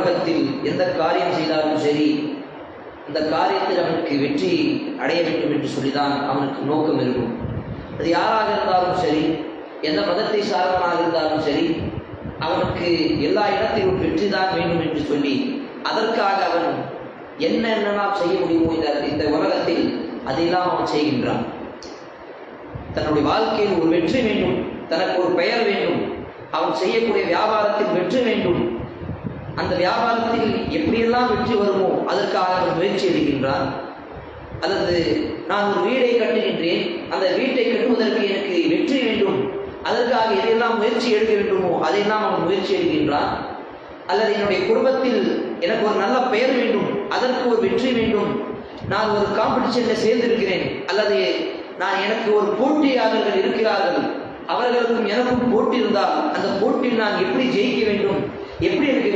உலகத்தில் எந்த காரியம் செய்தாலும் சரி, அந்த காரியத்தில் அவனுக்கு வெற்றி அடைய வேண்டும் என்று சொல்லிதான் அவனுக்கு நோக்கம் இருக்கும். அது யாராக இருந்தாலும் சரி, எந்த மதத்தை சார்ந்தவனாக இருந்தாலும் சரி, அவனுக்கு எல்லா இடத்திலும் வெற்றி தான் வேண்டும் என்று சொல்லி அதற்காக அவன் என்னென்னலாம் செய்ய முடியுமோ இந்த உலகத்தில் அதையெல்லாம் அவன் செய்கின்றான். தன்னுடைய வாழ்க்கையில் ஒரு வெற்றி வேண்டும், தனக்கு ஒரு பெயர் வேண்டும், அவன் செய்யக்கூடிய வியாபாரத்தில் வெற்றி வேண்டும், அந்த வியாபாரத்தில் எப்படியெல்லாம் வெற்றி வருமோ அதற்காக அவன் முயற்சி எடுக்கின்றான். அல்லது நான் ஒரு வீடை கட்டுகின்றேன், அந்த வீட்டை கட்டுவதற்கு எனக்கு வெற்றி வேண்டும், அதற்காக எதையெல்லாம் முயற்சி எடுக்க வேண்டுமோ அதையெல்லாம் அவன் முயற்சி எடுக்கின்றான். அல்லது என்னுடைய குடும்பத்தில் எனக்கு ஒரு நல்ல பெயர் வேண்டும், அதற்கு ஒரு வெற்றி வேண்டும், நான் ஒரு காம்படிஷனில் சேர்ந்திருக்கிறேன், அல்லது எனக்கு ஒரு போட்டியாளர்கள் இருக்கிறார்கள், அவர்களுக்கும் எனக்கும் போட்டி இருந்தால் அந்த போட்டியில் நான் எப்படி ஜெயிக்க வேண்டும், எப்படி எனக்கு